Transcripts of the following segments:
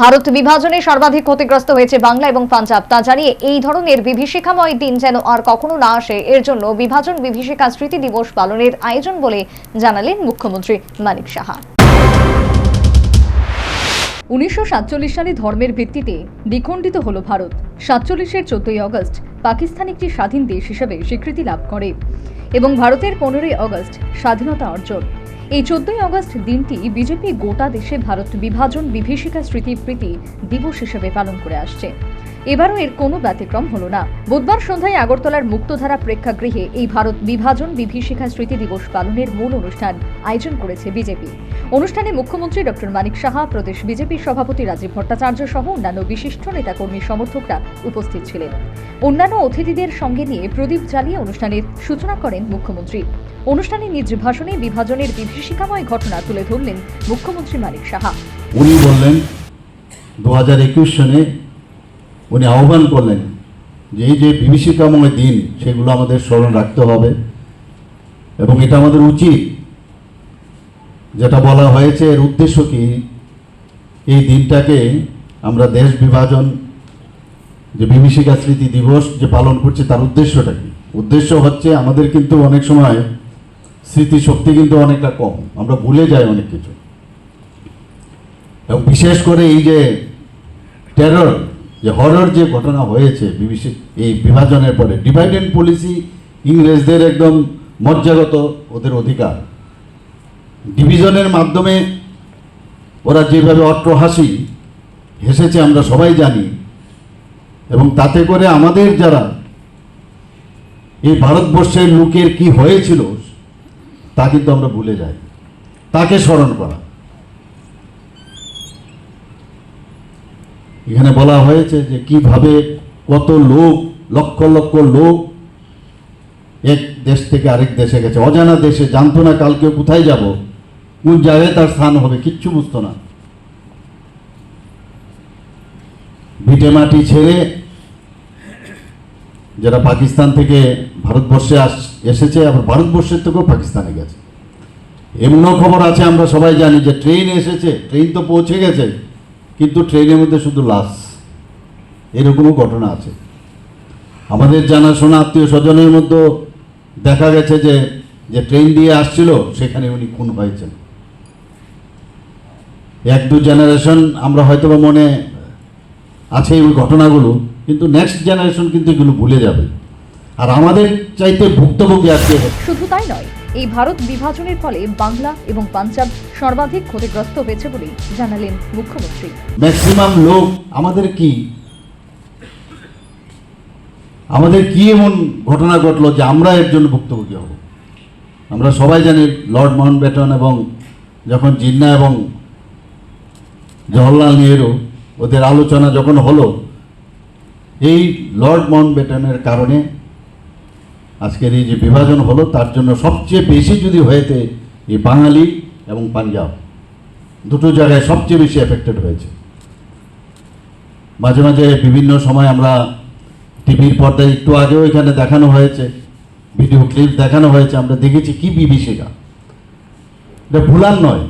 ভারত বিভাজনে সর্বাধিক ক্ষতিগ্রস্ত হয়েছে বাংলা এবং পাঞ্জাব, তা জানিয়ে এই ধরনের বিভীষিকাময় দিন যেন আর কখনো না আসে, এর জন্য বিভাজন বিভীষিকা স্মৃতি দিবস পালনের আয়োজন বলে জানালেন মুখ্যমন্ত্রী মানিক সাহা। 1947 সালে ধর্মের ভিত্তিতে দ্বিখণ্ডিত হল ভারত। 47-এর 14ই আগস্ট পাকিস্তান একটি স্বাধীন দেশ হিসেবে স্বীকৃতি লাভ করে এবং ভারতের 15ই আগস্ট স্বাধীনতা অর্জন। এই 14ই আগস্ট দিনটি বিজেপি গোটা দেশে ভারত বিভাজন বিভীষিকা স্মৃতি দিবস হিসেবে পালন করে আসছে। এবারও এর কোনো ব্যতিক্রম হলো না। বুধবার সন্ধ্যায় আগরতলার মুক্তধারা প্রেক্ষাগৃহে এই ভারত বিভাজন বিভীষিকা স্মৃতি দিবস পালনের মূল অনুষ্ঠান আয়োজন করেছে বিজেপি। অনুষ্ঠানে মুখ্যমন্ত্রী ডক্টর মানিক সাহা, প্রদেশ বিজেপির সভাপতি রাজীব ভট্টাচার্য সহ অন্যান্য বিশিষ্ট নেতাকর্মী সমর্থকরা উপস্থিত ছিলেন। অন্যান্য অতিথিদের সঙ্গে নিয়ে প্রদীপ জ্বালিয়ে অনুষ্ঠানের সূচনা করেন মুখ্যমন্ত্রী। অনুষ্ঠানে নিজ ভাষণে বিভাজনের বিভীষিকাময় ঘটনা তুলে ধরলেন মুখ্যমন্ত্রী মানিক সাহা। উনি বললেন 2021 সনে উনি আহ্বান করলেন যে এই যে বিভীষিকাময় দিন সেগুলো আমাদের স্মরণ রাখতে হবে এবং এটা আমাদের উচিত। যেটা বলা হয়েছে এর উদ্দেশ্য কি, এই দিনটাকে আমরা দেশ বিভাজন যে বিভীষিকা স্মৃতি দিবস যে পালন করছি তার উদ্দেশ্যটা কি? উদ্দেশ্য হচ্ছে আমাদের কিন্তু অনেক সময় স্মৃতিশক্তি কিন্তু অনেকটা কম, আমরা ভুলে যাই অনেক কিছু। এবং বিশেষ করে এই যে টেরর, যে হরর যে ঘটনা হয়েছে এই বিভাজনের পরে, ডিভাইড অ্যান্ড পলিসি ইংরেজদের একদম মজ্জাগত ওদের অধিকার। ডিভিশনের মাধ্যমে ওরা যেভাবে অট্টহাসি হেসেছে আমরা সবাই জানি, এবং তাতে করে আমাদের যারা এই ভারতবর্ষের লোকের কি হয়েছিল তা কিন্তু আমরা ভুলে যাই। তাকে স্মরণ করা, এখানে বলা হয়েছে যে কিভাবে কত লোক, লক্ষ লক্ষ লোক এক দেশ থেকে আরেক দেশে গেছে, অজানা দেশে, জানতো না কালকে কোথায় যাব, কোন জায়গায় তার স্থান হবে, কিচ্ছু বুঝতো না। ভিটে মাটি ছেড়ে যারা পাকিস্তান থেকে ভারতবর্ষে এসেছে, আবার ভারতবর্ষের থেকেও পাকিস্তানে গেছে। এমনও খবর আছে, আমরা সবাই জানি যে ট্রেন এসেছে, ট্রেন তো পৌঁছে গেছে, কিন্তু ট্রেনের মধ্যে শুধু লাশ। এরকমও ঘটনা আছে। আমাদের জানাশোনা আত্মীয় স্বজনের মধ্যে দেখা গেছে যে ট্রেন দিয়ে আসছিল সেখানে উনি খুন হয়েছেন। 1-2 জেনারেশন আমরা হয়তো বা মনে আছে ওই ঘটনাগুলো, কিন্তু নেক্সট জেনারেশন কিন্তু এগুলো ভুলে যাবে, আর আমাদের চাইতে ভুক্তভোগী আজকে। শুধু তাই নয়, এই ভারত বিভাজনের ফলে বাংলা এবং পাঞ্জাব সর্বাধিক ক্ষতিগ্রস্ত হয়েছে বলে জানালেন মুখ্যমন্ত্রী। ম্যাক্সিমাম লোক আমাদের কি এমন ঘটনা ঘটলো যে আমরা এর জন্য ভুক্তভোগী হব? আমরা সবাই জানি লর্ড মাউন্টব্যাটেন এবং যখন জিন্না এবং জওহরলাল নেহেরু ওদের আলোচনা যখন হলো, এই লর্ড মাউন্টব্যাটেনের কারণে আজকের এই যে বিভাজন হলো, তার জন্য সবচেয়ে বেশি যদি হয়েছে এই বাঙালি এবং পাঞ্জাব, দুটো জায়গায় সবচেয়ে বেশি এফেক্টেড হয়েছে। মাঝে মাঝে বিভিন্ন সময় আমরা টিভির পর্দায়, একটু আগেও এখানে দেখানো হয়েছে, ভিডিও ক্লিপ দেখানো হয়েছে, আমরা দেখেছি কি বিভীষিকা। এটা ভুলার নয়,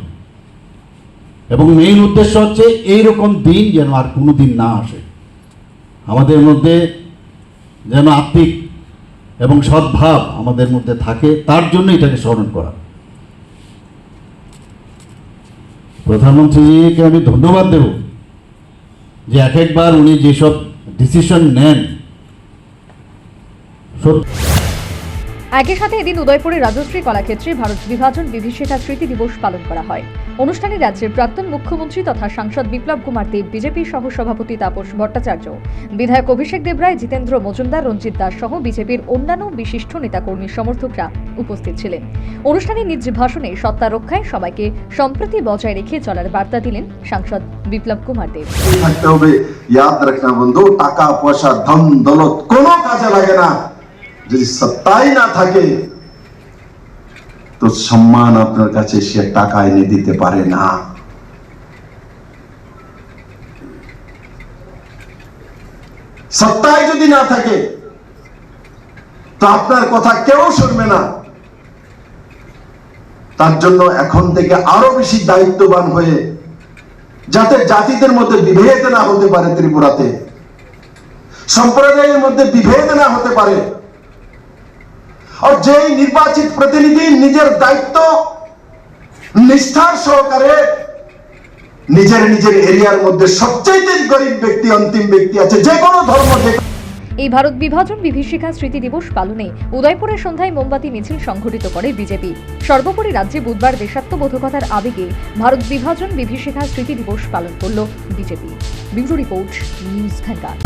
এবং মেইন উদ্দেশ্য হচ্ছে এইরকম দিন যেন আর কোনো দিন না আসে। আমাদের মধ্যে যেন আত্মিক এবং সদ্ভাব আমাদের মধ্যে থাকে, তার জন্য এটাকে স্মরণ করা। প্রধানমন্ত্রীজিকে আমি ধন্যবাদ দেব যে একবার উনি যেসব ডিসিশন নেন। একই সাথে এদিন উদয়পুরের রাজশ্রী কলাক্ষেত্রে ভারত বিভাজন বিভীষিকা স্মৃতি দিবস পালন করা হয়। অনুষ্ঠানে রাজ্যের প্রাক্তন মুখ্যমন্ত্রী তথা সাংসদ বিপ্লব কুমার দেব, বিজেপির সহ সভাপতি তাপস ভট্টাচার্য, বিধায়ক অভিষেক দেবরায়, জিতেন্দ্র মজুমদার, রঞ্জিত দাস সহ বিজেপির অন্যান্য বিশিষ্ট নেতাকর্মী সমর্থকরা উপস্থিত ছিলেন। অনুষ্ঠানে নিজ ভাষণে সত্তা রক্ষায় সবাইকে সম্প্রীতি বজায় রেখে চলার বার্তা দিলেন সাংসদ বিপ্লব কুমার দেব। থাকতে হবে, ইয়াদ রাখনা বন্ধু, টাকা পয়সা ধন দৌলত কোনো কাজে লাগে না, যদি সত্তাই না থাকে তো সম্মান আপনার কাছে সে টাকা এনে দিতে পারে না। সত্তাই যদি না থাকে তো আপনার কথা কেউ শুনবে না। তার জন্য এখন থেকে আরো বেশি দায়িত্ববান হয়ে যাতে জাতিদের মধ্যে বিভেদ না হতে পারে, ত্রিপুরাতে সম্প্রদায়ের মধ্যে বিভেদ না হতে পারে। আর যেই নির্বাচিত প্রতিনিধি নিজের দায়িত্ব নিষ্ঠার সহকারে নিজের নিজের এরিয়ার মধ্যে সবচেয়ে গরিব ব্যক্তি, অন্তিম ব্যক্তি আছে, যে কোনো ধর্ম, এই ভারত বিভাজন বিভীষিকা স্মৃতি দিবস পালনে উদয়পুরের সন্ধ্যায় মোমবাতি মিছিল সংঘটিত করে বিজেপি। সর্বোপরি রাজ্যে বুধবার দেশাত্মবোধকতার আবেগে ভারত বিভাজন বিভীষিকা স্মৃতি দিবস পালন করল BJP. Bureau report, news vanguard.